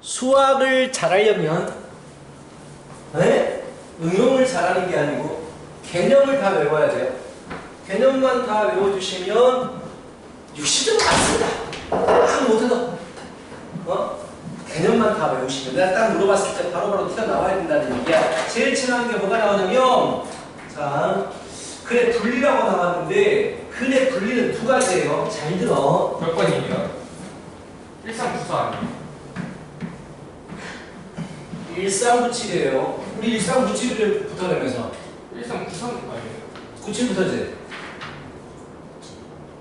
수학을 잘하려면 응용을 잘하는 게 아니고 개념을 다 외워야 돼요. 개념만 다 외워주시면 60점 맞습니다. 딱 못해도 개념만 다 외우시면 내가 딱 물어봤을 때 바로바로 튀어나와야 된다는 얘기야. 제일 친한 게 뭐가 나오냐면 자 근의 분리라고 나왔는데 근의 분리는 두 가지예요. 잘 들어. 몇 번이에요? 1394 아니에요? 1397이에요. 우리 1397을 붙어내면서 1393 아니에요? 97부터지.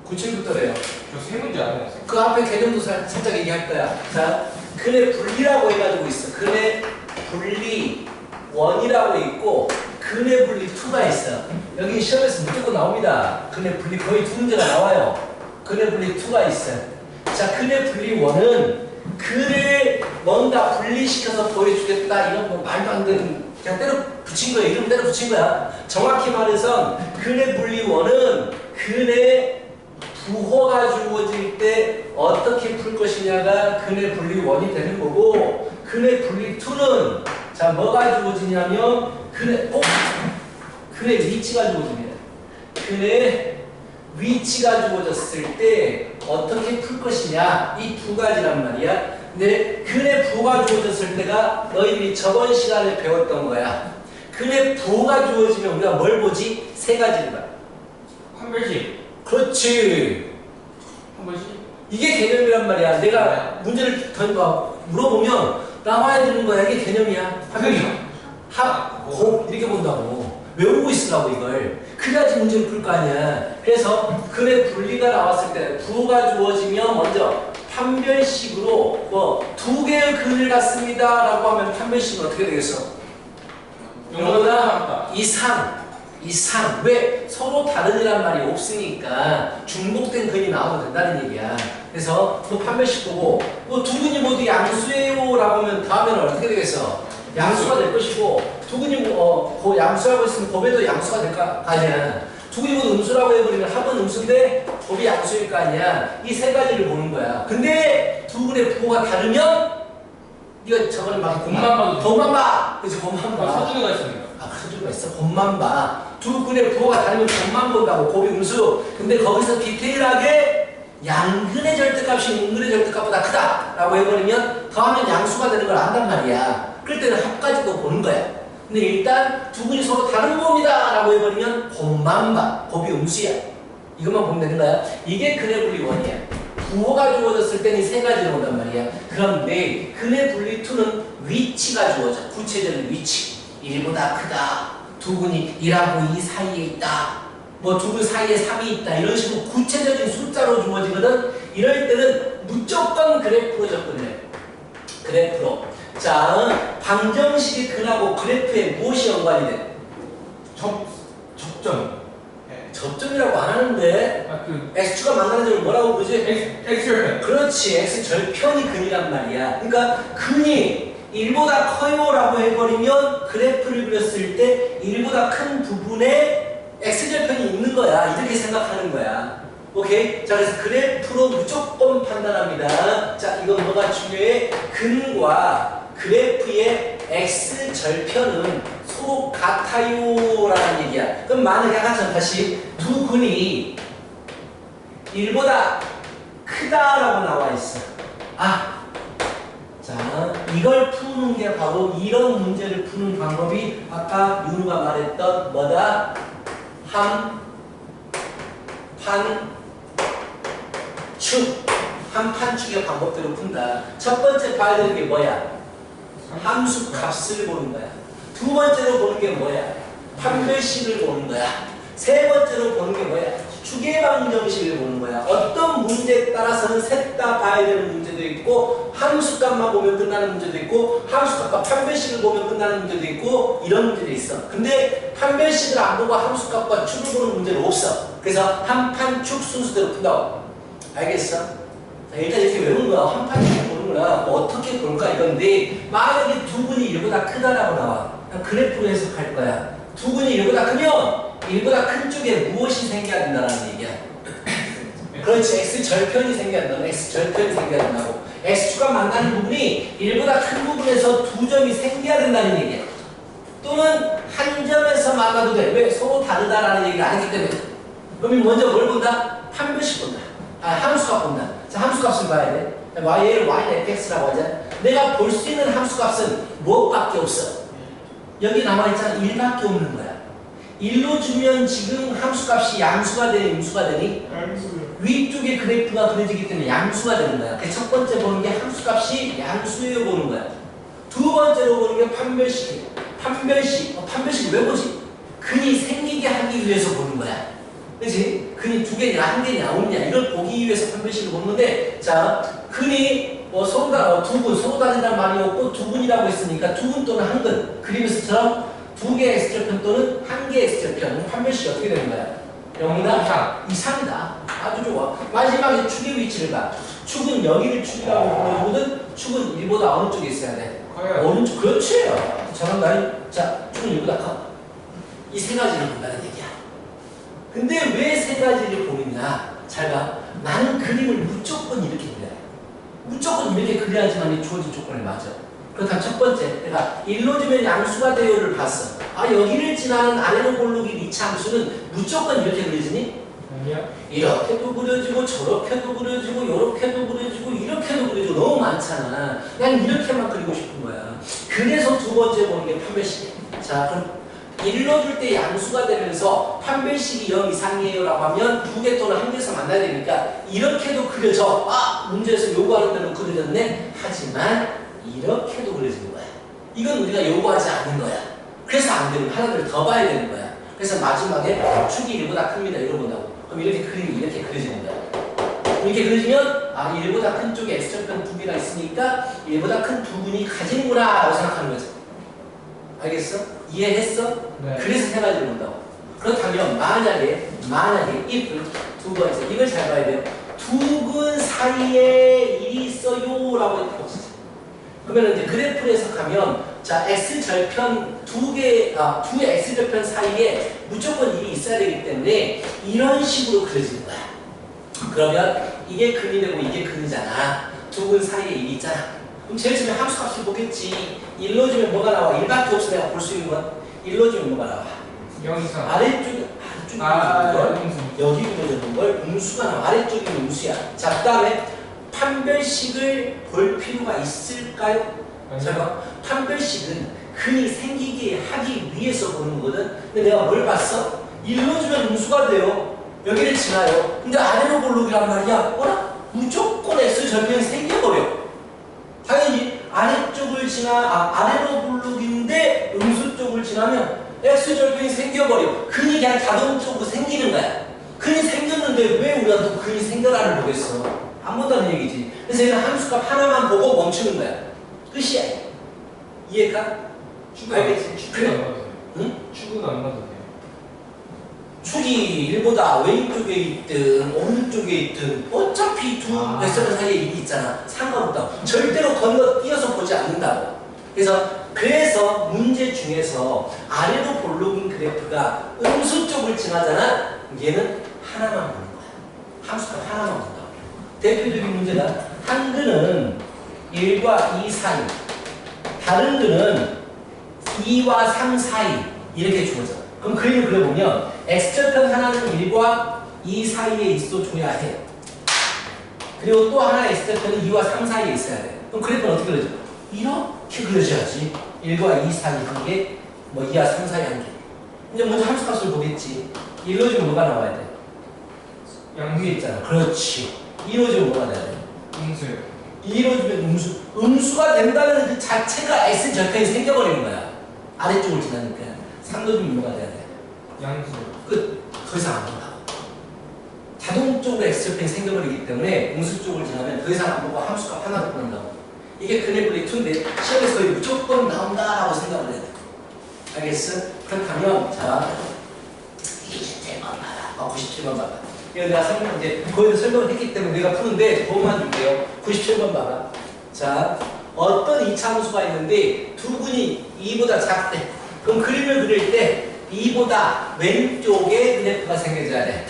97부터래요. 저 세 문제 안 해봤어요. 그 앞에 개념도 살짝 얘기할 거야. 자, 근의 분리라고 해가지고 있어. 근의 분리 1이라고 있고 근의 분리 2가 있어. 여기 시험에서 무조건 나옵니다. 근의 분리 거의 두 문제가 나와요. 근의 분리 2가 있어. 자, 근의 분리 1은 근을 뭔가 분리시켜서 보여주겠다. 이런 뭐 말도 안 되는 그냥 때려 붙인 거야. 이름 때려 붙인 거야. 정확히 말해서 근의 분리 1은 근의 부호가 주어질 때 어떻게 풀 것이냐가 근의 분리 1이 되는 거고 근의 분리 2는 자 뭐가 주어지냐면 근의 위치가 주어집니다. 근의 위치가 주어졌을 때 어떻게 풀 것이냐 이 두 가지란 말이야. 근데 근의 부호가 주어졌을 때가 너희들이 저번 시간에 배웠던 거야. 근의 부호가 주어지면 우리가 뭘 보지? 세 가지를 봐. 한 별씩. 그렇지. 한 번씩. 이게 개념이란 말이야. 내가 문제를 물어보면 나와야 되는 거야. 이게 개념이야. 합, 곱 이렇게 본다고. 외우고 있으라고 이걸. 그래야지 문제를 풀 거 아니야. 그래서 근의 분리가 나왔을 때 부호가 주어지면 먼저 판별식으로 뭐 두 개의 근을 갖습니다 라고 하면 판별식은 어떻게 되겠어? 영어보다 이상. 왜? 서로 다른이란 말이 없으니까 중복된 근이 나와도 된다는 얘기야. 그래서 그 판별식 보고 뭐 두 근이 모두 양수예요 라고 하면 다음에는 어떻게 되겠어? 양수가 될 것이고 두 근이 그 양수라고 했으면 곱에도 양수가 될 거 아니야. 두 근이 모두 음수라고 해버리면 합은 음수인데 곱이 양수일 거 아니야. 이 세 가지를 보는 거야. 근데 두 근의 부호가 다르면 네가 저번에 막 곱만 봐. 그치 곱만 봐. 서준이가 있습니다. 서준이가 있어. 곱만 봐. 두 근의 부호가 다르면 곱만 본다고. 곱이 음수. 근데 거기서 디테일하게 양근의 절대값이 음근의 절대값보다 크다 라고 해버리면 더하면 양수가 되는 걸 안단 말이야. 그럴 때는 합까지도 보는 거야. 근데 일단 두 근이 서로 다른 겁니다 라고 해버리면 곱만 봐. 곱이 음수야. 이것만 보면 되는 거야. 이게 근의 분리 1이야. 부호가 주어졌을 때는 세 가지로 온단 말이야. 그런데 근의 분리 2는 위치가 주어져. 구체적인 위치. 1보다 크다. 두 근이 1하고 2 사이에 있다. 뭐 두 근 사이에 3이 있다. 이런 식으로 구체적인 숫자로 주어지거든. 이럴 때는 무조건 그래프로 접근해. 그래프로. 자, 방정식의 근하고 그래프에 무엇이 연관이 돼? 접점. 접점이라고 안 하는데 x축가 만나는 점을 뭐라고 부르지? x절편. 그렇지. x절편이 근이란 말이야. 그러니까 근이 1보다 커요 라고 해버리면 그래프를 그렸을 때 1보다 큰 부분에 x절편이 있는 거야. 이렇게 생각하는 거야. 오케이? 자, 그래서 그래프로 무조건 판단합니다. 자, 이건 뭐가 중요해? 근과 그래프의 x절편은 서로 같아요 라는 얘기야. 그럼 만약에 아까처럼 다시 두 근이 1보다 크다라고 나와 있어. 자, 이걸 푸는 게 바로 이런 문제를 푸는 방법이 아까 윤우가 말했던 뭐다? 한판축의 방법대로 푼다. 첫 번째 봐야 되는 게 뭐야? 함수 값을 보는 거야. 두 번째로 보는 게 뭐야? 판별식을 보는 거야. 세 번째로 보는 게 뭐야? 추계방정식을 보는 거야. 어떤 문제에 따라서는 셋 다 봐야 되는 문제도 있고 함수값만 보면 끝나는 문제도 있고 함수값과 판별식을 보면 끝나는 문제도 있고 이런 문제도 있어. 근데 판별식을 안 보고 함수값과 축을 보는 문제는 없어. 그래서 한판축 순수대로 푼다고. 알겠어? 자, 일단 이렇게 외우는 거야. 한판축을 보는 거야. 뭐 어떻게 볼까 이건데 만약에 두 근이 1보다 크다라고 나와. 그래프로 해석할 거야. 두 근이 1보다 크면 1보다 큰 쪽에 무엇이 생겨야 된다는 얘기야. 그렇지. x절편이 생겨야 된다. x절편이 생겨야 된다고. x축과 만나는 부분이 1보다 큰 부분에서 두 점이 생겨야 된다는 얘기야. 또는 한 점에서 만나도 돼. 왜? 서로 다르다라는 얘기를 안 했기 때문에. 그럼 먼저 뭘 본다? 판별식 본다. 함수값 본다. 자, 함수값을 봐야 돼. y를 yfx라고 하자. 내가 볼 수 있는 함수값은 무엇밖에 없어? 여기 남아있잖아. 1밖에 없는 거야. 1로 주면 지금 함수값이 양수가 되니 음수가 되니? 위쪽에 그래프가 그려지기 때문에 양수가 되는 거야. 그 첫 번째 보는 게 함수값이 양수예요 보는 거야. 두 번째로 보는 게 판별식이에요. 판별식을 왜 보지? 근이 생기게 하기 위해서 보는 거야. 그치? 근이 두 개냐, 한 개냐, 없냐, 이걸 보기 위해서 판별식을 보는 건데, 자, 근이 두 근, 서로 다르다는 말이 없고 두 근이라고 했으니까 두 근 또는 한 근. 그림에서처럼 두 개의 x절편 또는 한 개의 x절편. 판별식이 어떻게 되는 거야? 0이다? 이상이다. 아주 좋아. 마지막에 축의 위치를 봐. 축은 여기를 축이라고 부르거든. 축은 1보다 어느 쪽에 있어야 돼? 오른쪽. 그렇지. 잘한다. 자, 축은 1보다 커. 이 세 가지를 본다는 얘기야. 근데 왜 세 가지를 보느냐? 잘 봐. 나는 그림을 무조건 이렇게 그려야 돼. 무조건 이렇게 그려야지만 이 주어진 조건을 맞아. 그렇다면 첫 번째, 내가 1로 주면 양수가 돼요를 봤어. 여기를 지나는 아래로 고르기 리치 함수는 무조건 이렇게 그려지니? 아니야. 이렇게도 그려지고 저렇게도 그려지고 이렇게도 그려지고 이렇게도 그려지고 너무 많잖아. 난 이렇게만 그리고 싶은 거야. 그래서 두 번째 보는 게 판별식이야. 자, 그럼 1로 줄 때 양수가 되면서 판별식이 0 이상이에요 라고 하면 두 개 또는 한 개에서 만나야 되니까 이렇게도 그려져. 문제에서 요구하는 대로 그려졌네. 하지만 이렇게도 그려지는 거야. 이건 우리가 요구하지 않는 거야. 그래서 안 되면 하나를 더 봐야 되는 거야. 그래서 마지막에 축이 1보다 큽니다. 이걸 본다고. 그럼 이렇게 그림이 이렇게 그려지는 거야. 이렇게 그려지면 1보다 큰 쪽에 x절편 두 개가 있으니까 1보다 큰 두 근이 가지는구나 라고 생각하는 거지. 알겠어? 이해했어? 네. 그래서 세 가지를 본다고. 그렇다면 만약에 if 두 번째 이걸 잘 봐야 돼요. 두 근 사이에 일이 있어요 라고 했다고 치자. 그러면 이제 그래프를 해석하면 자 x절편 두 x절편 사이에 무조건 일이 있어야 되기 때문에 이런 식으로 그려지는 거야. 그러면 이게 근이 되고 이게 근이잖아. 두 근 사이에 일이 있잖아. 그럼 제일 처음에 함수값을 보겠지. 1로 주면 뭐가 나와? 1밖에 없어 내가 볼 수 있는 건. 1로 주면 뭐가 나와? 0 이상. 아래쪽에 여기 그려졌는 걸 음수가 나와. 아래쪽이 음수야. 자, 그 다음에 판별식을 볼 필요가 있을까요? 자, 판별식은 근이 생기게 하기 위해서 보는 거거든. 근데 내가 뭘 봤어? 1로 주면 음수가 돼요. 여기를 지나요. 근데 아래로 볼록이란 말이야. 무조건 x절편이 생겨버려. 당연히 아래쪽을 아래로 볼록인데 음수 쪽을 지나면 x절편이 생겨버려. 근이 그냥 자동적으로 생기는 거야. 근이 생겼는데 왜 우리가 또 근이 생겨라를 보겠어? 안 본다는 얘기지. 그래서 얘는 함수값 하나만 보고 멈추는 거야. 끝이야. 이해가? 알겠지? 축은 안 봐도 돼. 응? 축은 안 봐도 돼. 축이 1보다 왼쪽에 있든 오른쪽에 있든 어차피 두 뱃살 사이에 일이 있잖아. 상관없다고. 절대로 건너뛰어서 보지 않는다고. 그래서 문제 중에서 아래로 볼록인 그래프가 음수 쪽을 지나잖아. 얘는 하나만 보는 거야. 함수값 하나만 본다고. 대표적인 문제가 한 근은 1과 2 사이, 다른 근은 2와 3 사이 이렇게 주어져. 그럼 그림을 그려보면 x절편 하나는 1과 2 사이에 있어줘야 해. 그리고 또 하나의 x절편은 2와 3 사이에 있어야 돼. 그럼 그래프는 어떻게 그려져? 이렇게 그려져야지. 1과 2 사이 한 개, 2와 3 사이 한 개. 이제 먼저 함수값을 보겠지. 1로 주면 뭐가 나와야 돼? 위에 있잖아. 그렇지. 2로 주면 뭐가 돼야 돼? 음수. 2로 주면 음수. 음수가 된다는 그 자체가 x절편이 생겨버리는 거야. 아래쪽을 지나니까. 3로 주면 뭐가 돼야 돼? 양수. 끝. 더 이상 안 본다고. 자동적으로 x절편이 생겨버리기 때문에 음수 쪽을 지나면 더 이상 안 보고 함수값 하나도 본다고. 이게 그래프의 2인데 시험에서 거의 무조건 나온다라고 생각을 해야 돼. 알겠어? 그렇다면 자 27번 봐라. 97번 봐라. 이거 내가 이제 거기서 설명을 했기 때문에 내가 푸는데 도움만 줄게요. 97번 봐라. 자 어떤 이차함수가 있는데 두 근이 2보다 작대. 그럼 그림을 그릴 때 2보다 왼쪽에 그래프가 생겨져야 돼.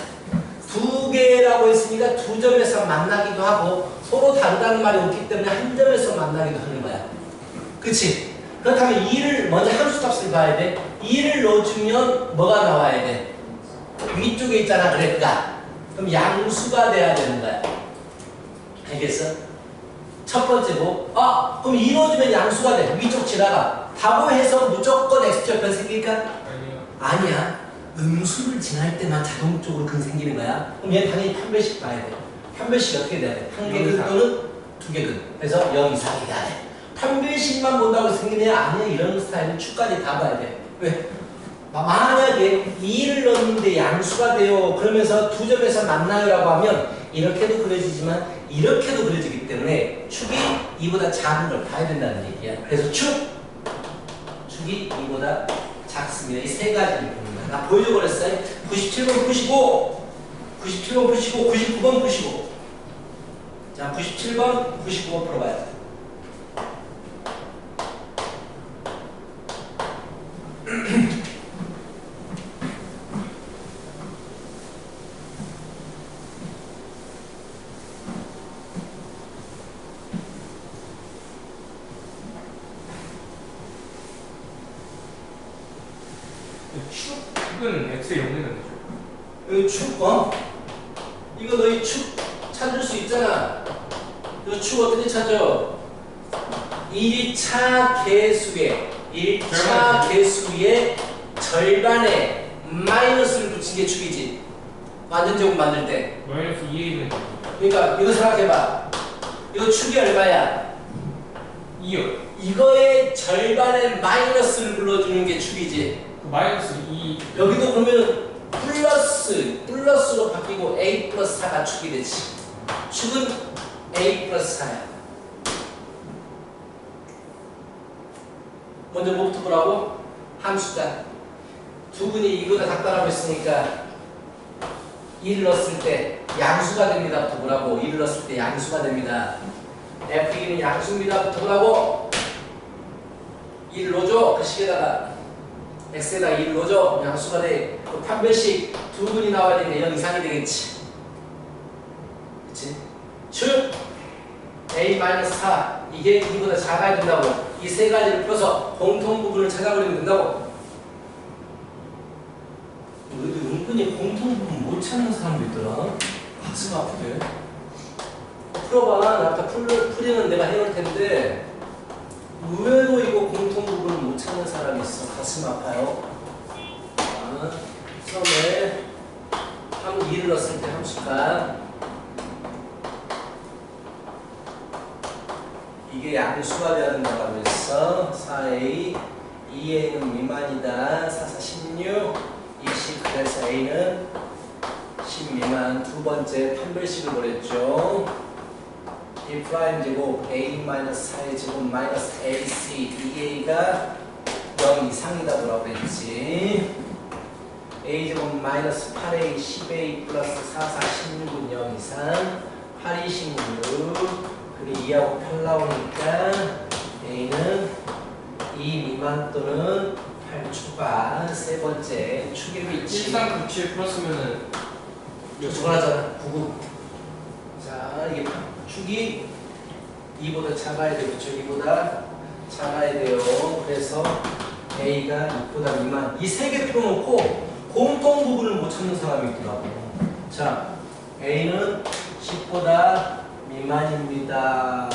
두 개라고 했으니까 두 점에서 만나기도 하고 서로 다르다는 말이 없기 때문에 한 점에서 만나기도 하는 거야. 그치? 그렇다면 2를 먼저 함수값을 봐야 돼. 2를 넣어주면 뭐가 나와야 돼? 위쪽에 있잖아 그래프가. 그럼 양수가 돼야 되는 거야. 알겠어? 첫 번째고 그럼 2 넣어주면 양수가 돼. 위쪽 지나가. 다고 해서 무조건 x절편 생길까? 아니요. 아니야. 음수를 지날 때만 자동적으로 근 생기는 거야. 그럼 얘 당연히 편배식 봐야 돼. 편배식 어떻게 돼야 돼? 한 개근 또는 두 개근. 그래서 0 이상이 돼야 돼. 편배식만 본다고 생기냐? 아니야. 이런 스타일은 축까지 다 봐야 돼. 왜? 만약에 2를 넣는데 양수가 돼요. 그러면서 두 점에서 만나요라고 하면 이렇게도 그려지지만 이렇게도 그려지기 때문에 축이 2보다 작은 걸 봐야 된다는 얘기야. 그래서 축이 2보다 작습니다. 이 세 가지를 봅니다. 나 보여줘 버렸어요. 97번 푸시고 97번 푸시고 99번 푸시고 자 97번 99번 풀어봐요. 축은 x에 0 되는 거죠. 여기 축, 이거 너희 축 찾을 수 있잖아. 이 축 어떻게 찾아? 1차 개수의 1차 개수의 절반에 마이너스를 붙인 게 축이지. 완전 제곱 만들 때. 마이너스 2에 있는 거죠. 그러니까 이거 생각해봐. 이거 축이 얼마야? 2요. 이거의 절반에 마이너스를 불러주는 게 축이지. 그 마이너스 2. 여기도 그러면 플러스로 바뀌고 a 플러스 4가 축이 되지. 축은 a 플러스 4야. 먼저 뭐부터 보라고? 함수자. 두 분이 이거가 작다라고 했으니까 2를 넣었을 때 양수가 됩니다부터 보라고. 2를 넣었을 때 양수가 됩니다. f2는 양수입니다부터 보라고. 2를 넣어줘. 그 식에다가 x에다가 2를 넣어줘. 양수가 돼. 그 판별식 두 분이 나와야 되니까 0 이상이 되겠지. 그치? 즉 a-4 이게 2보다 작아야 된다고. 이 세 가지를 풀어서 공통 부분을 찾아버리면 된다고. 우리도 은근히 공통 부분 못 찾는 사람도 있더라. 가슴 아프게. 풀어봐. 나 아까 풀이는 내가 해놓을 텐데 의외로 이거 공통 부분을 못 찾는 사람이 있어. 가슴 아파요. 처음에 2를 넣었을 때 함수가 이게 양수가 되어야 된다고 했어. 4a 2a는 미만이다. 4, 4, 16 20 그래서 a는 10 미만. 두 번째 판별식을 보냈죠. b 프라임 제곱 a-4의 제곱 마이너스 ac 2a가 0 이상이다 뭐라고 했지. a 제곱 마이너스 8a 10a 플러스 4, 4, 16은 0 이상. 8, 26 그리고 2하고 8 나오니까 a는 2 미만 또는 8 초과. 세 번째 축의 위치 1397 플러스면은 저거하잖아. 99. 자 이게 축이 2보다 작아야 돼요. 그렇죠? 2보다 작아야 돼요. 그래서 a가 6보다 미만. 이 세 개 풀어놓고 공통 부분을 못 찾는 사람이 있더라고. 자 a는 10보다 미만입니다.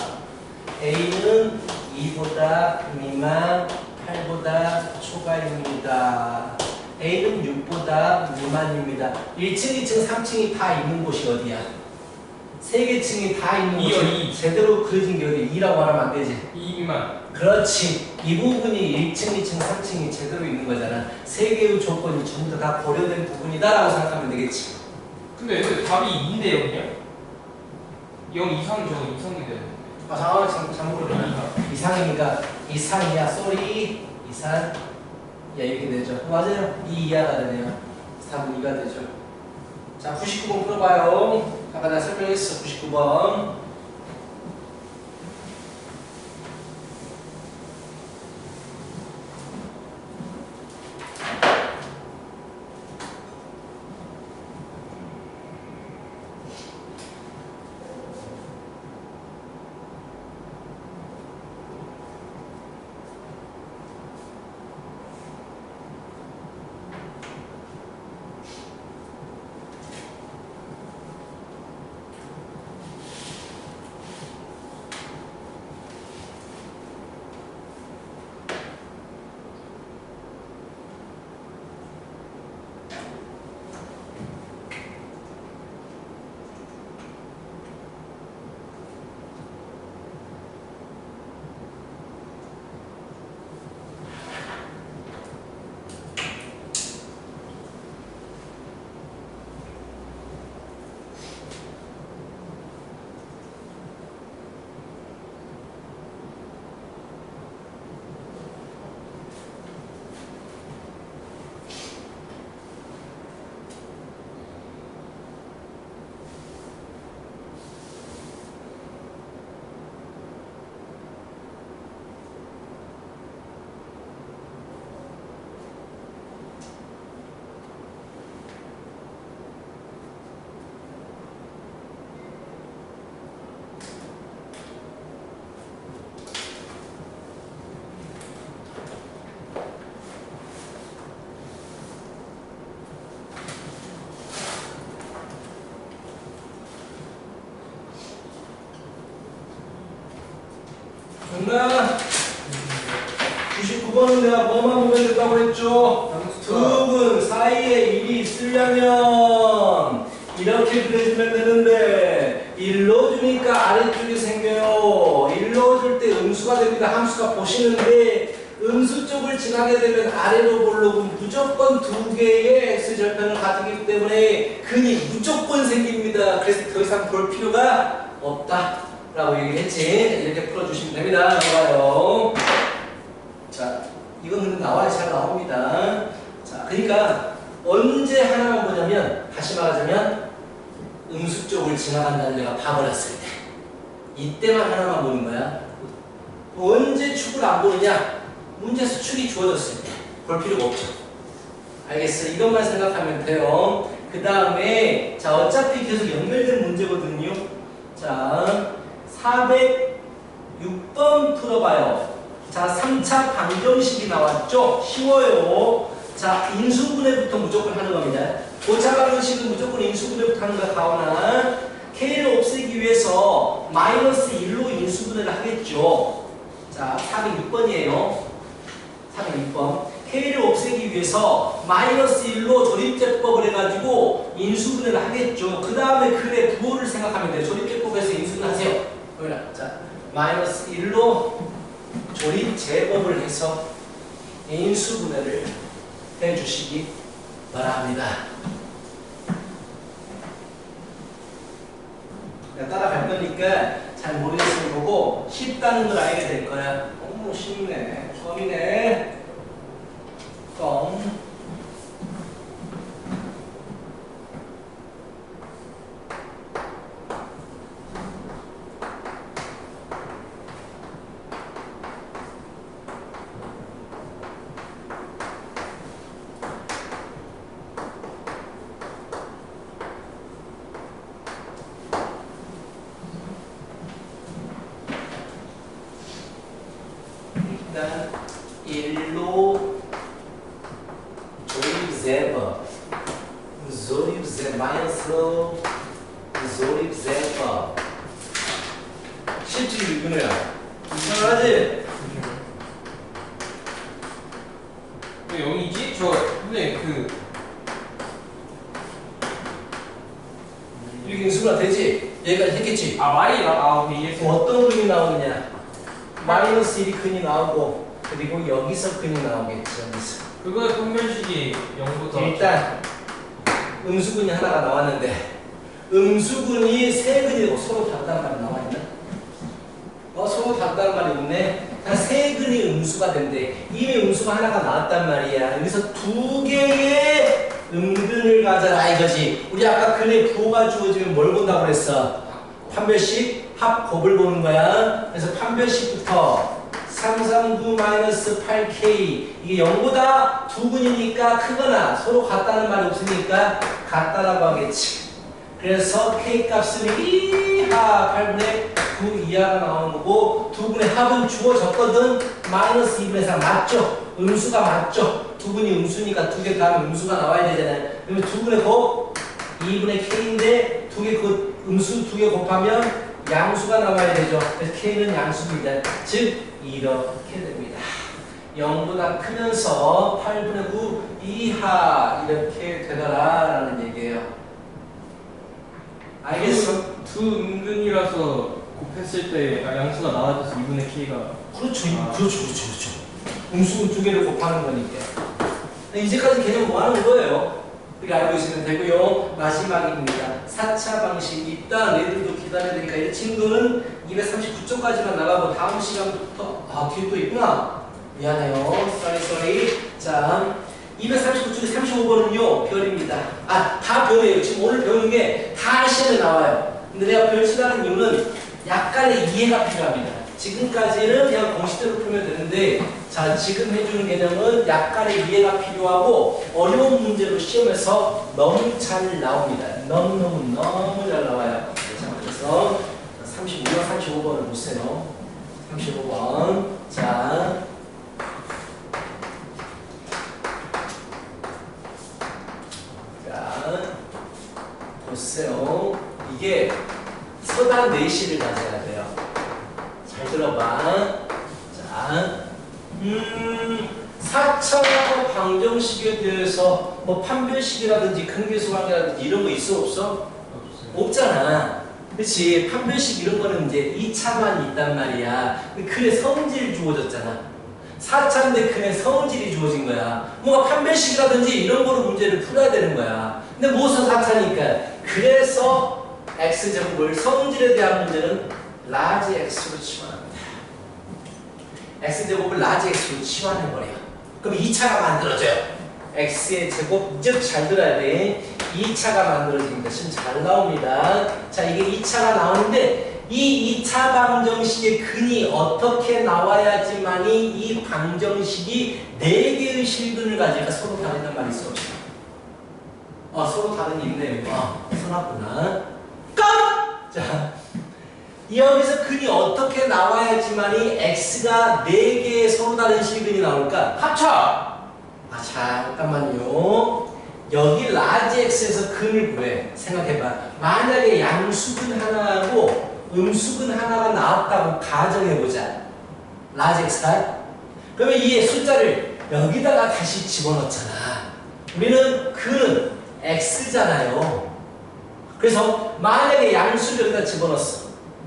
a는 2보다 미만, 8보다 초과입니다. a는 6보다 미만입니다. 1층, 2층, 3층이 다 있는 곳이 어디야? 세 개 층이 다 있는 곳이 2요. 제대로 그려진 게 어디? 2라고 하면 안 되지. 2 미만. 그렇지. 이 부분이 1층, 2층, 3층이 제대로 있는 거잖아. 세 개의 조건이 전부 다 고려된 부분이다라고 생각하면 되겠지. 근데 애들 답이 2인데요 그냥? 0 이상 저거 이상이 되는데. 잘못 그러니까 이상이니까 이상이야. 쏘리 이상. 야 이렇게 되죠. 맞아요. 2 이하가 되네요. 4분 2가 되죠. 자 99번 풀어봐요. 아까 내가 설명했어. 99번. 번은 내가 뭐만 보면 된다고 했죠? 두 분 사이에 일이 있으려면 이렇게 그려주면 되는데 일로 주니까 아래쪽이 생겨요. 일로 줄 때 음수가 됩니다. 함수가 보시는데 음수 쪽을 지나게 되면 아래로 볼록은 무조건 두 개의 x절편을 가지기 때문에 근이 무조건 생깁니다. 그래서 더 이상 볼 필요가 없다라고 얘기를 했지. 이렇게 풀어주시면 됩니다. 나와요. 자, 이건 근데 나와야 잘 나옵니다. 자, 그러니까 언제 하나만 보냐면 다시 말하자면 음수 쪽을 지나간다는 내가 봐버렸을 때 이때만 하나만 보는 거야. 언제 축을 안 보느냐? 문제에서 축이 주어졌을 때 볼 필요가 없죠. 알겠어? 이것만 생각하면 돼요. 그 다음에 자 어차피 계속 연결된 문제거든요. 자 406번 풀어봐요. 자 3차 방정식이 나왔죠? 쉬워요. 자 인수분해부터 무조건 하는 겁니다. 5차 방정식은 무조건 인수분해부터 하는 거야. 가오나 K를 없애기 위해서 마이너스 1로 인수분해를 하겠죠. 자 406번이에요. 406번. K를 없애기 위해서 마이너스 1로 조립제법을 해가지고 인수분해를 하겠죠. 그 다음에 글의 부호를 생각하면 돼요. 조립제법에서 인수분해 하세요. 자, 마이너스 1로 조립제법을 해서 인수분해를 해주시기 바랍니다. 내가 따라갈 거니까 잘 모르겠으면 보고 쉽다는 걸 알게 될 거야. 너무 쉽네. 껌이네. 껌. 일단 1로 조립제법 마이너스로 조립제법 쉽지 이거야. 이상하지? 왜 여기지? 저 근데 이렇게 인수가 되지? 여기까지 했겠지? 말이 오케이 이해했어. 어떤 근이 나오느냐? 마이너스 1이 근이 나오고 그리고 여기서 근이 나오겠지. 여기서 그거 평면식이 0부터 일단 음수근이 하나가 나왔는데 음수근이 세 근이고 서로 다르다는 말이 나와있나? 서로 다르다는 말이 없네. 다 세 근이 음수가 된대. 이미 음수가 하나가 나왔단 말이야. 여기서 두 개의 음근을 가져라 이거지. 우리 아까 근의 부호가 주어지면 뭘 본다고 그랬어? 판별식 합곱을 보는 거야. 그래서 판별식부터 339-8K 이게 0보다 두 근이니까 크거나 서로 같다는 말이 없으니까 같다라고 하겠지. 그래서 K 값은 2하 8분의 9 이하가 나오는 거고 두 분의 합은 주어졌거든. 마이너스 2분의 3 맞죠? 음수가 맞죠? 두 분이 음수니까 두 개 더하면 음수가 나와야 되잖아요. 그러면 두 분의 곱 2분의 K인데 두 개 그 음수 두 개 곱하면 양수가 나와야 되죠. 그래서 K는 양수입니다. 즉 이렇게 됩니다. 0보다 크면서 8분의 9 이하 이렇게 되더라 라는 얘기예요. 알겠어? 두 음근이라서 곱했을 때 양수가 나와져서 2분의 K가 그렇죠. 그렇죠. 음수는 두 개를 곱하는 거니까. 이제까지 개념 뭐 하는 거예요? 이렇게 알고 있으면 되고요. 마지막입니다. 4차 방식. 이따 얘들도 기다려야 되니까 이 친구는 239쪽까지만 나가고 다음 시간부터 뒤에 또 있구나. 미안해요. sorry. 자, 239쪽에 35번은요. 별입니다. 다 별이에요. 지금 오늘 배우는 게 다 시험에 나와요. 근데 내가 별 치라는 이유는 약간의 이해가 필요합니다. 지금까지는 그냥 공식대로 풀면 되는데 자 지금 해주는 개념은 약간의 이해가 필요하고 어려운 문제로 시험에서 너무 잘 나옵니다. 너무 잘 나와요. 자 그래서 35번, 35번을 보세요. 35번 자 보세요. 이게 서단 내시를 가져야 돼요. 잘 들어봐. 자, 하차하고 방정식에 대해서 뭐 판별식이라든지 근계수관계라든지 이런 거 있어 없어? 없잖아. 그렇지. 판별식 이런 거는 이제 2차만 있단 말이야. 근데 성질 주어졌잖아. 4차인데 근의 성질이 주어진 거야. 뭔가 판별식이라든지 이런 거로 문제를 풀어야 되는 거야. 근데 무엇은 4차니까. 그래서 x제곱을 성질에 대한 문제는 라지 x로 치환합니다. x제곱을 라지 x로 치환해버려요. 그럼 2차가 만들어져요. x의 제곱, 즉 잘 들어야 돼. 2차가 만들어집니다. 지금 잘 나옵니다. 자, 이게 2차가 나오는데 이 2차 방정식의 근이 어떻게 나와야지만이 이 방정식이 4개의 실근을 가지니까 서로 다르단 말이 있어. 서로 다른 일인데 써놨구나. 자, 여기서 근이 어떻게 나와야지만이 x가 4개의 서로 다른 실근이 나올까? 합차! 잠깐만요. 여기 라지 x에서 근을 구해. 생각해봐. 만약에 양수근 하나하고 음수근 하나가 나왔다고 가정해보자. 라지 x가. 그러면 이 숫자를 여기다가 다시 집어넣잖아. 우리는 근은 x잖아요. 그래서 만약에 양수를 여기다 집어넣었어.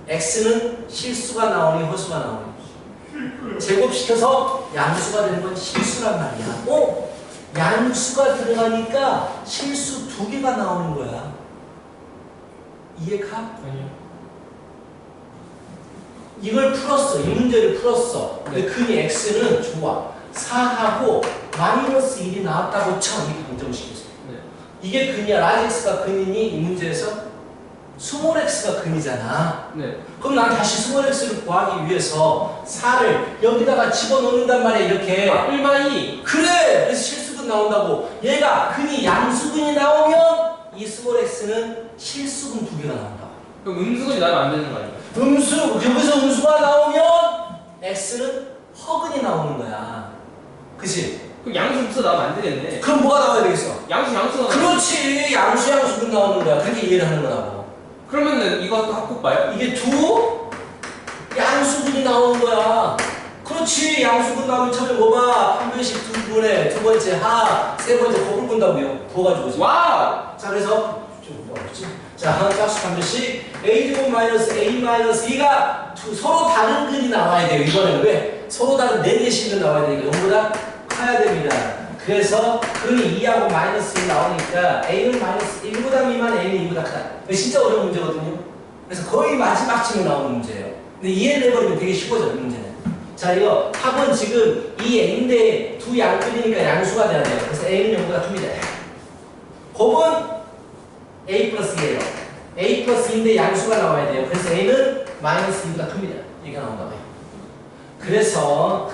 x는 실수가 나오니 허수가 나오니. 제곱시켜서 양수가 되는 건 실수란 말이야. 양수가 들어가니까 실수 2개가 나오는 거야. 이해가? 아니요. 이걸 풀었어. 이 문제를 풀었어. 근데 근이 x는 좋아. 4하고 마이너스 1이 나왔다고 쳐. 이 방정식에서. 네. 이게 근이야. 라지 x가 근이니 이 문제에서 스몰 x가 근이잖아. 네. 그럼 난 다시 스몰 x를 구하기 위해서 4를 여기다가 집어넣는단 말이야. 이렇게. 1마이. 그래. 그래서 실수근 나온다고. 얘가 근이 양수근이 나오면 이 스몰 x는 실수근 2개가 나온다. 그럼 음수근이 나면 안 되는 거 아니에요? 여기서 음수가 나오면 x는 허근이 나오는 거야. 그치? 그럼 양수 음수 나면 안 되겠네. 그럼 뭐가 나와야 되겠어? 양수가 그렇지. 양수근 나오는 거야. 그렇게 이해를 하는 거라고. 그러면은 이것도 합곡 봐요? 이게 양수근이 나오는 거야. 그렇지. 양수근 나오면 처음에 뭐 봐? 판별식 2분의 두 번째 하, 세 번째 곱을 본다고요. 부어가지고. 와우! 자, 그래서 좀 뭐지? 자, 짝수 판별식 a제곱 마이너스 a 마이너스 2가 서로 다른 근이 나와야 돼요. 이거는 왜? 서로 다른 4개 실근 나와야 되니까 0보다 커야 됩니다. 그래서 근이 2하고 마이너스 1 나오니까 a는 마이너스 1보다 미만, a는 2보다 크다. 이거 진짜 어려운 문제거든요. 그래서 거의 마지막쯤에 나오는 문제예요. 근데 이해를 해버리면 되게 쉬워져요, 문제는. 자, 이거 합은 지금 이 a인데 두 양근이니까 양수가 돼야 돼요. 그래서 a는 0보다 큽니다. 곱은 a 플러스 2예요. a 플러스 2인데 양수가 나와야 돼요. 그래서 a는 마이너스 2보다 큽니다. 이게 나온다고요. 그래서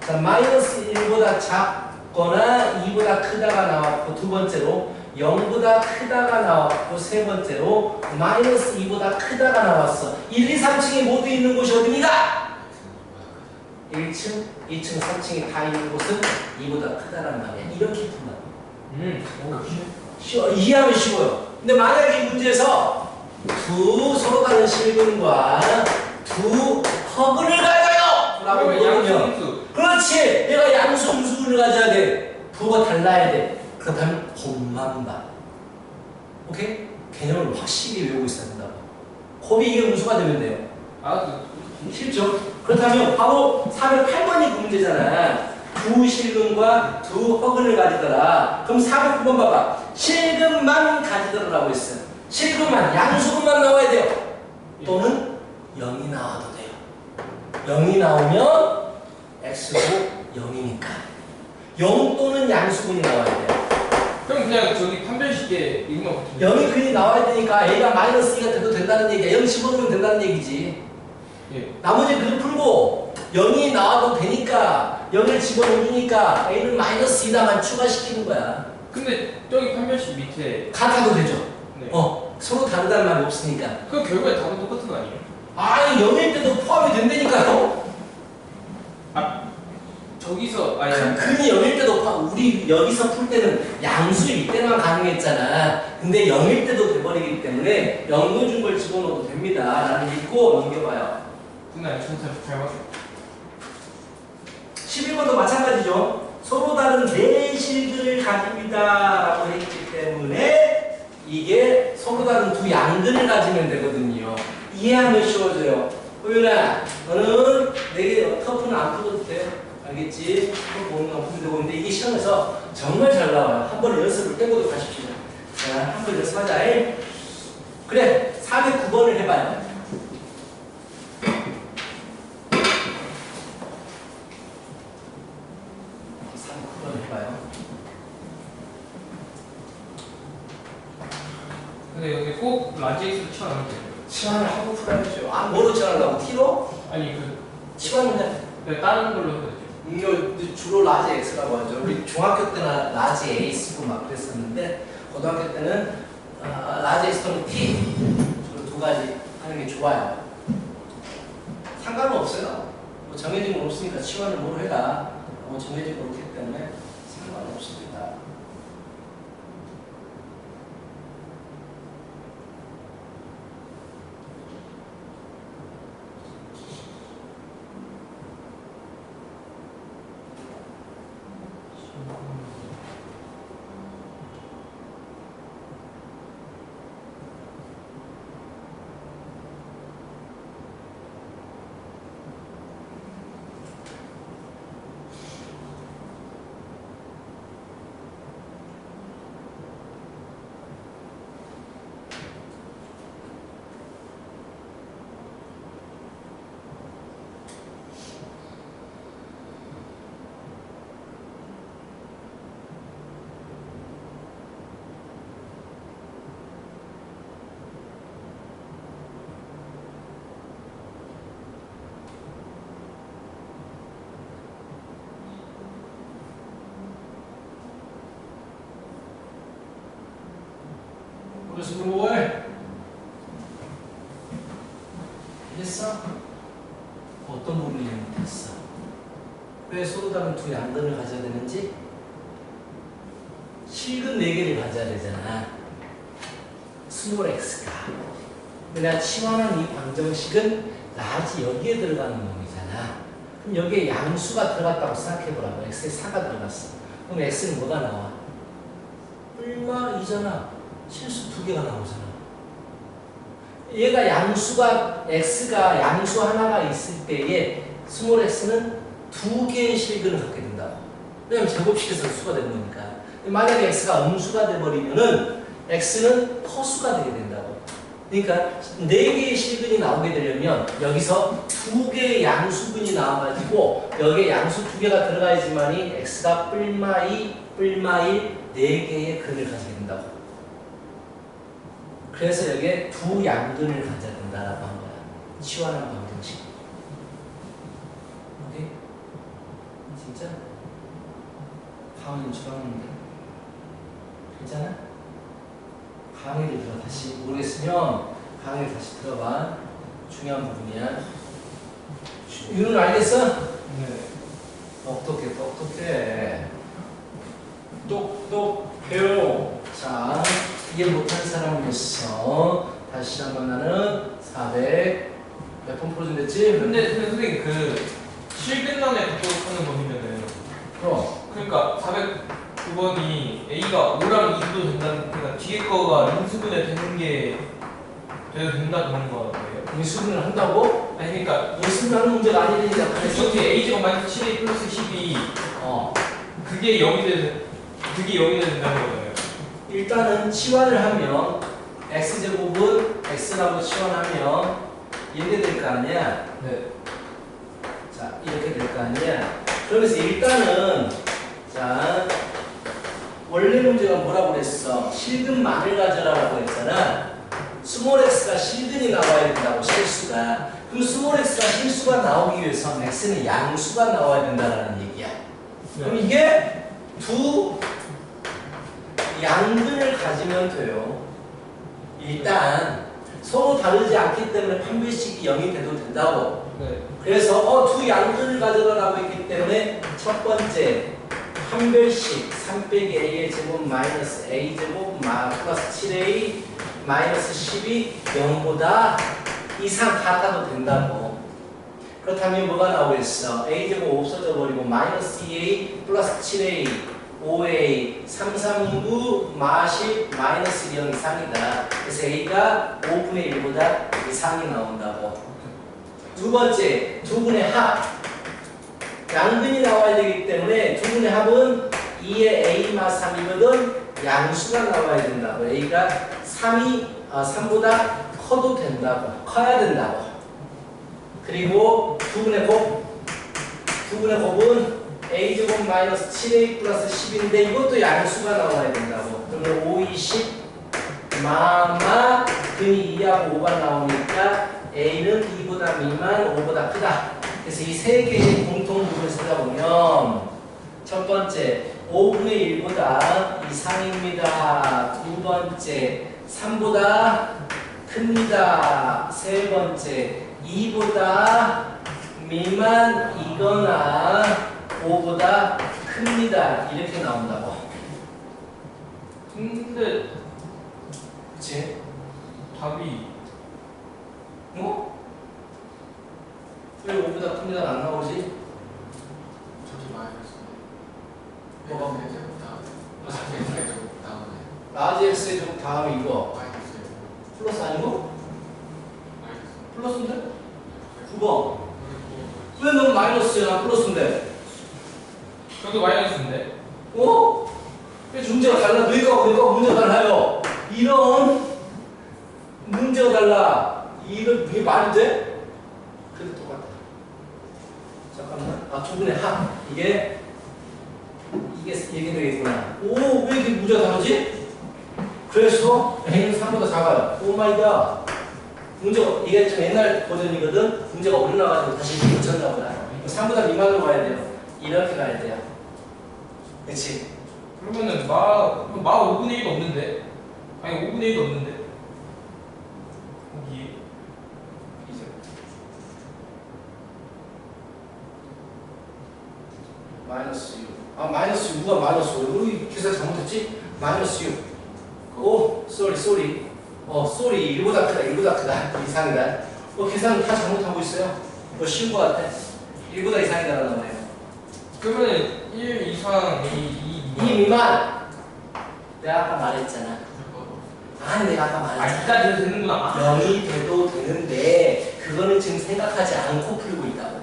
자, 마이너스 1보다 작거나 2보다 크다가 나왔고, 두 번째로 0보다 크다가 나왔고, 세 번째로 마이너스 2보다 크다가 나왔어. 1, 2, 3층이 모두 있는 곳이 어디입니까? 1층, 2층, 3층이 다 있는 곳은 2보다 크다란 말이야. 이렇게 푸면. 쉬워. 이해하면 쉬워요. 근데 만약에 이 문제에서 두 서로 다른 실근과 두 허근을 가져요! 라고 물으면 그렇지! 얘가 양수, 음수근을 가져야 돼. 부호가 달라야 돼. 그렇다면 곱만 봐. 오케이? 개념을 확실히 외우고 있어야 된다고. 곱이 이게 음수가 되면 돼요. 쉽죠? 그렇다면 바로 408번이 그 문제잖아. 두 실근과 두 허근을 가지더라. 그럼 409번 봐봐. 실근만 가지더라라고 했어요. 실근만, 양수근만 나와야 돼요. 또는 0이 나와도 돼요. 0이 나오면 x도 0이니까 0 또는 양수근이 나와야 돼요. 그럼 그냥 저기 판별식에 이것만 붙이면 0이 근이 나와야 되니까 a가 마이너스 2가 돼도 된다는 얘기야. 0 집어넣으면 된다는 얘기지. 예. 나머지 그걸 풀고 0이 나와도 되니까 0을 집어넣으니까 a는 마이너스 2다만 추가시키는 거야. 근데 저기 판별식 밑에 같아도 되죠. 네. 서로 다르다는 말이 없으니까. 그럼 결국에 답은 똑같은 거 아니에요? 아니 0일 때도 포함이 된다니까요. 저기서 근이 0일 때도 우리 여기서 풀 때는 양수일 때만 가능했잖아. 근데 0일 때도 돼버리기 때문에 0도 준 걸 집어넣어도 됩니다. 라는 믿고 넘겨봐요. 근데 잘 맞아. 11번도 마찬가지죠. 서로 다른 네 실근을 가집니다 라고 했기 때문에 이게 서로 다른 두 양근을 가지면 되거든요. 이해하면 쉬워져요. 호윤아, 너는 내게 터프는 안 풀어도 돼. 알겠지? 터프 보는 건 풀면 되고. 근데 이게 시험에서 정말 잘 나와요. 한 번 연습을 빼고도 가십시오. 자, 한 번 연습하자. 그래, 409번을 해봐요. 409번 해봐요. 근데 여기 꼭 라지엑스로 치환하면 돼요. 치환을 하고 풀어야죠. 아, 뭐로 치환하려고? T로? 아니 그 치환은 다른 걸로 해도 되죠. 이거 주로 라지 X라고 하죠. 우리 중학교 때는 라지 A 쓰고 막 그랬었는데 고등학교 때는 라지 X 또는 T 두 가지 하는 게 좋아요. 상관은 없어요. 뭐 정해진 건 없으니까 치환을 뭐로 해라. 뭐 정해진 건 없기 때문에 상관은 없습니다. 그래서 뭘 이랬어? 어떤 부분이 잘못했어? 왜 서로 다른 두 양근을 가져야 되는지? 실근 4개를 가져야 되잖아. 스몰 x가. 내가 치환한 이 방정식은 라지 여기에 들어가는 놈이잖아. 그럼 여기에 양수가 들어갔다고 생각해보라고. x에 4가 들어갔어. 그럼 x는 뭐가 나와? 뿔마 2잖아. 실수 2개가 나오잖아. 얘가 양수가 x가 양수 하나가 있을 때에 스몰 x는 2개의 실근을 갖게 된다고. 왜냐면 제곱식에서 수가 되는 거니까. 만약에 x가 음수가 돼버리면은 x는 허수가 되게 된다고. 그러니까 4개의 실근이 나오게 되려면 여기서 2개의 양수근이 나와가지고 여기에 양수 2개가 들어가야지만이 x가 뿔마 2, 뿔마 1, 4개의 근을 가지게 된다고. 그래서 여기에 두 양근을 가져야 된다라고 한 거야. 치환한 방정식. 오케이? 진짜? 강의를 좋아하는데. 괜찮아? 강의를 들어. 다시 모르겠으면 강의를 다시 들어봐. 중요한 부분이야. 이유는 알겠어? 네. 똑똑해. 똑똑해요. 자, 이해 못하는 사람이었어. 다시 한번 나는 400 몇 번 풀어준댔지? 근데 선생님 그 실근란에 갖도록 하는 법이면은 그럼 그러니까 409번이 A가 5랑 2도 된다는 그러니까 뒤에 거가 인수분해 되는 게 돼도 된다 그런 거예요. 인수분해를 한다고? 아니 그러니까 인수분해하는 문제가 아니니까 그쪽 뒤에 A제곱 마이너스 7A 플러스 12 그게 0이 된다는 거잖아요. 일단은 치환을 하면 x제곱은 x라고 치환하면 이렇게 될 거 아니야? 네. 자, 이렇게 될 거 아니야? 그러면서 일단은 자, 원래 문제가 뭐라고 그랬어? 실근만을 가져라라고 했잖아. 스몰 x가 실근이 나와야 된다고, 실수가. 그럼 스몰 x가 실수가 나오기 위해서 x는 양수가 나와야 된다라는 얘기야. 그럼 이게 두 양근을 가지면 돼요. 일단 서로 다르지 않기 때문에 판별식이 0이 돼도 된다고. 네. 그래서 두 양근을 가져라라고 했기 때문에 첫 번째 판별식 3 빼기 a의 제곱 마이너스 a 제곱 플러스 7a 마이너스 10이 0보다 이상 같아도 된다고. 그렇다면 뭐가 나오겠어? a제곱 없어져 버리고 마이너스 2a 플러스 7a 5a 339 마십 마이너스 0 이상이다. 그래서 a가 5분의 1보다 이상이 나온다고. 두 번째, 두 분의 합. 양근이 나와야 되기 때문에 두 분의 합은 2의 a마 3이거든 양수가 나와야 된다고. a가 3보다 커도 된다고. 커야 된다고. 그리고 두 분의 곱은 a제곱 마이너스 7a 플러스 10인데 이것도 양수가 나와야 된다고. 그러면 5, 20 마마 근이 2하고 5가 나오니까 a는 2보다 미만 5보다 크다. 그래서 이 세 개의 공통 부분을 찾아보면 첫 번째 5분의 1보다 이상입니다. 두 번째 3보다 큽니다. 세 번째 2보다 미만이거나 5보다 큽니다. 이렇게 나온다고. 근데 그치? 답이 뭐? 왜 5보다 큽니다 안 나오지? 저기 마이너스. 뭐가 네, 좀 다음에 라지 x의 좀 다음에 이거 마이너스. 플러스 아니고? 마이너스. 플러스인데? 9번 왜 넌 마이너스야 난 플러스인데? 저도 마이너스인데. 어? 왜 문제가 달라? 너희가 문제가 달라요. 이런 문제가 달라. 이게 말이 돼? 그래도 똑같아. 잠깐만. 두 분의 합. 이게 되겠구나. 오, 왜 이렇게 문제가 다르지? 그래서 A는 3보다 작아요. 오 마이 갓. 문제가, 이게 좀 옛날 버전이거든? 문제가 올라가지고 다시 고쳤나 보다. 3보다 미만으로 가야 돼요. 이렇게 가야 돼요. 그치? 그러면은 마 5분의 1도 없는데? 아니 5분의 1도 없는데? 여기 이제 마이너스 6. 마이너스 6. 누가 마이너스 5? 우리 계산 잘못했지? 마이너스 6. 오, 쏘리. 쏘리. 1보다 크다. 이상이다. 계산 다 잘못하고 있어요. 쉬운 거 같아. 1보다 이상이다라는 거예요. 그러면은 1 이상 A 2 2 미만. 내가 아까 말했잖아. 내가 아까 말했잖아. 이따 돼도 되는구나. 0이 돼도 되는데 그거는 지금 생각하지 않고 풀고 있다고.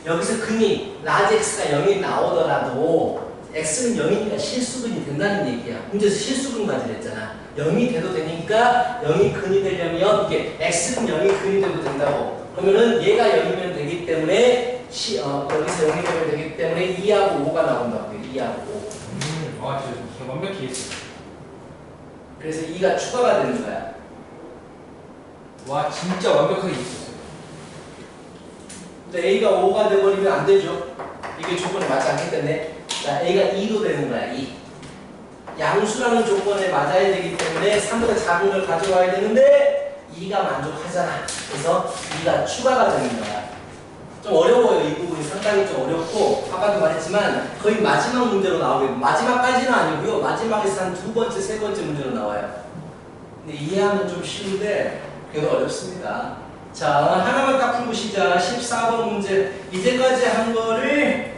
여기서 근이 라지 x가 0이 나오더라도 x는 0이니까 실수근이 된다는 얘기야. 문제에서 실수근 가지랬잖아. 0이 돼도 되니까 0이 근이 되려면 이게 x는 0이 근이 돼도 된다고. 그러면은 얘가 0이면 되기 때문에 여기서 0이 되면 되기 때문에 2하고 5가 나온다고요. 2하고 5. 진짜 완벽히 했어. 그래서 2가 추가가 되는 거야. 와 진짜 완벽하게 있었어요. 근데 A가 5가 돼버리면 안 되죠. 이게 조건에 맞지 않기 때문에. 자, A가 2도 되는 거야, 2. 양수라는 조건에 맞아야 되기 때문에 3보다 작은 걸 가져와야 되는데 2가 만족하잖아. 그래서 2가 추가가 되는 거야. 좀 어려워요. 이 부분이 상당히 좀 어렵고 아까도 말했지만 거의 마지막 문제로 나오고 마지막까지는 아니고요. 마지막에서 한 두 번째, 세 번째 문제로 나와요. 근데 이해하면 좀 쉬운데 그래도 어렵습니다. 자, 하나만 딱 풀고 시작. 14번 문제. 이제까지 한 거를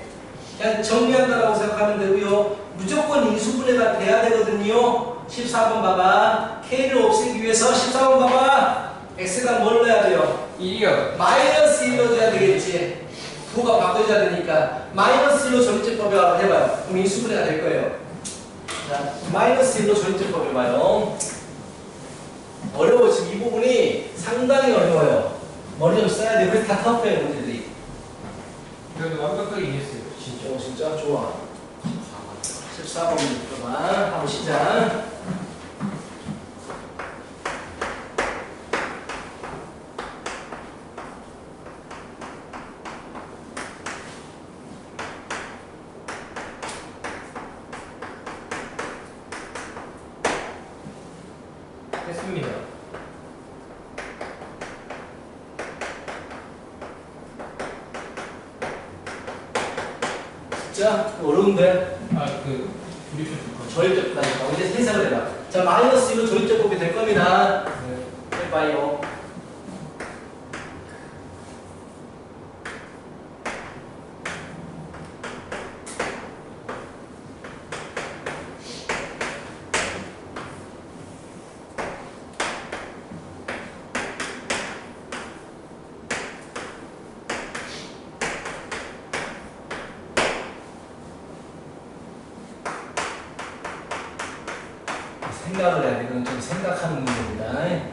그냥 정리한다라고 생각하면 되고요. 무조건 인수분해가 돼야 되거든요. 14번 봐봐. K를 없애기 위해서 14번 봐봐. X가 뭘 넣어야 돼요? 1이요. 마이너스 1로 줘야 되겠지. 부호가 바꿔줘야 되니까 마이너스 1로 전리제법에 해봐요. 그럼 인수분해가 될 거예요. 자, 마이너스 1로 전리제법 해봐요. 어려워. 지금 이 부분이 상당히 어려워요. 머리 좀 써야 돼. 그래서 다 터프해요, 문제들이. 그래도 완벽하게 이해했어요. 진짜. 진짜 좋아. 14번 문제만 하고 시작. 했습니다. 진짜 어려운데? 우리 좀 조립제법이니까 이제 해석을 해봐. 자, 마이너스 1로 조립제법이 될 겁니다. 해봐요. 생각을 해야 돼. 이건 좀 생각하는 문제입니다.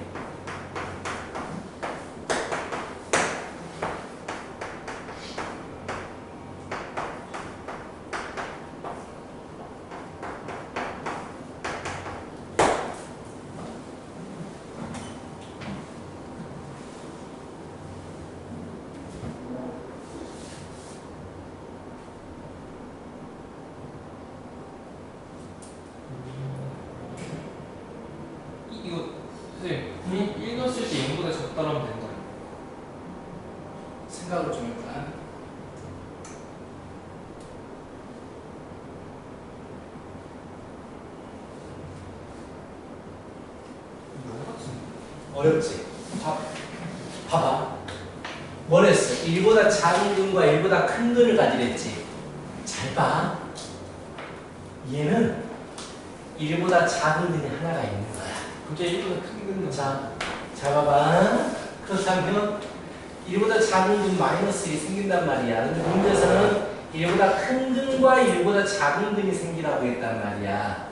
이거 선생님 읽었을 때 0보다 적다라면 되는 거예요? 생각을 좀 해봐. 이거 같은데? 어렵지? 봐봐. 뭐랬어? 1보다 작은 근과 1보다 큰 근을 가지랬지. 잘 봐. 얘는 1보다 작은 근이 하나가 있는 거야. 그게 1보다 큰 근은 자, 잘 봐봐. 그렇다면 1보다 작은 근 마이너스 1이 생긴단 말이야. 근데 문제에서는 1보다 큰 근과 1보다 작은 근이 생기라고 했단 말이야.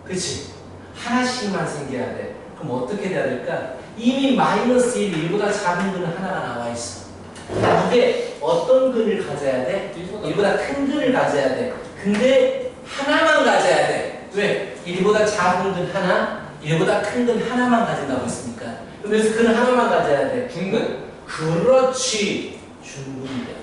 그치? 하나씩만 생겨야 돼. 그럼 어떻게 돼야 될까? 이미 마이너스 1, 1보다 작은 근은 하나가 나와 있어. 이게 어떤 근을 가져야 돼? 1보다 큰 근을 가져야 돼. 근데 하나만 가져야 돼. 왜? 1보다 작은 근 하나, 1보다 큰 근 하나만 가진다고 했으니까. 그래서 근 하나만 가져야 돼. 중근? 그렇지. 중근이야.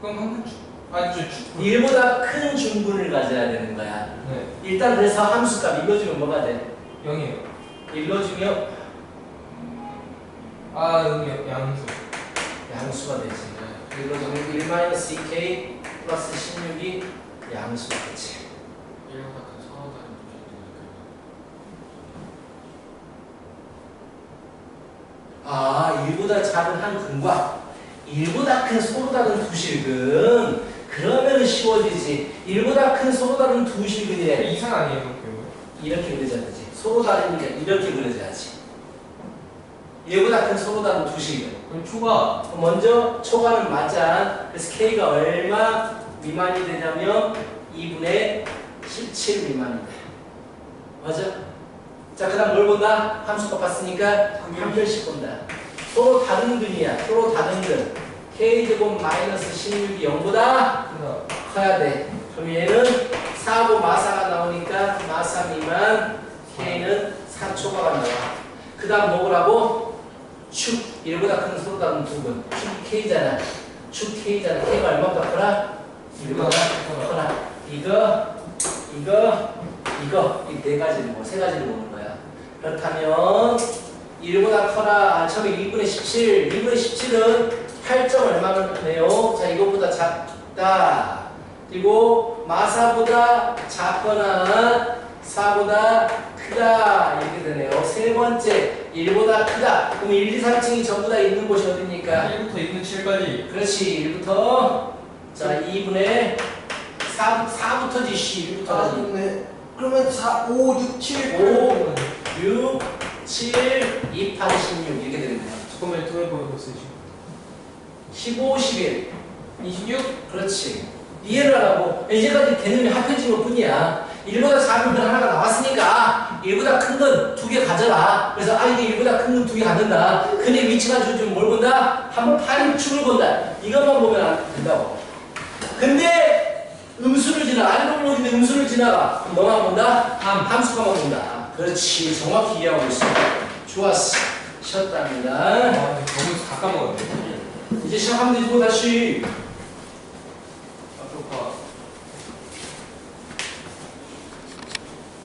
그럼 한근 축. 아니 저 축. 1보다 큰 중근을 가져야 되는 거야. 네. 일단 그래서 함수값 읽어주면 뭐가 돼? 0이에요. 읽어주면 아 여기 양수. 양수가 되지. 읽어주면 1-2k 플러스 16이 양수가 되지. 1보다 큰 서로 다른 아, 1보다 작은 한 근과 1보다 큰 서로 다른 두 실근. 그러면 쉬워지지. 1보다 큰 서로 다른 두 실근이래. 이상 아니에요 그렇게? 이렇게 그려져야 되지. 서로 다른 게 이렇게 그려져야지. 1보다 큰 서로 다른 두 실근. 그럼 초가 먼저 초과는 맞아. 그래서 K가 얼마 미만이 되냐면 2분의 17 미만이 돼. 맞아? 자, 그 다음 뭘 본다? 함수값 봤으니까 한별씩 본다. 서로 다른 근이야. 서로 다른 근. K제곱 마이너스 16이 0보다 크다. 커야 돼. 그럼 얘는 4고 마사가 나오니까 마사 미만, K는 4초과가 나와. 그 다음 뭐라고? 축. 1보다 큰 서로 다른 두 근. 축 K잖아. 축 K잖아. K가 얼마보다 커라? 1보다 커라. 이거, 이 네 가지를 세 가지를 보는 거야. 그렇다면 1보다 커라. 처음에 2분의 17. 2분의 17은 8점 얼마네요? 자, 이거보다 작다. 그리고 마사보다 작거나 4보다 크다. 이렇게 되네요. 세 번째, 1보다 크다. 그럼 1, 2, 3층이 전부 다 있는 곳이 어딥니까? 1부터 2분 7까지. 그렇지. 1부터 자 2분의 4부터지. 1부터지. 네. 그러면 4, 5, 6, 7, 5, 6, 7, 2, 8, 16 이렇게 되겠네요. 잠깐만 더 해보세요 지금. 15, 11. 26? 그렇지. 이해를 하라고. 이제까지 개념이 합해진 것 뿐이야. 1보다 작은 건 하나가 나왔으니까 1보다 큰 건 두 개 가져라. 그래서 이게 1보다 큰 건 두 개 갖는다. 근데 위치가 주어지면 뭘 본다? 한번 파임축을 본다. 이것만 보면 안 된다고. 근데 음수를 지나가. 알고 모르는데 음수를 지나가. 그럼 뭐만 본다? 함수가만 본다. 그렇지. 정확히 이해하고 있어. 좋았어. 쉬었답니다. 아 너무 다 까먹었네. 이제 시작하면 되지 뭐 다시.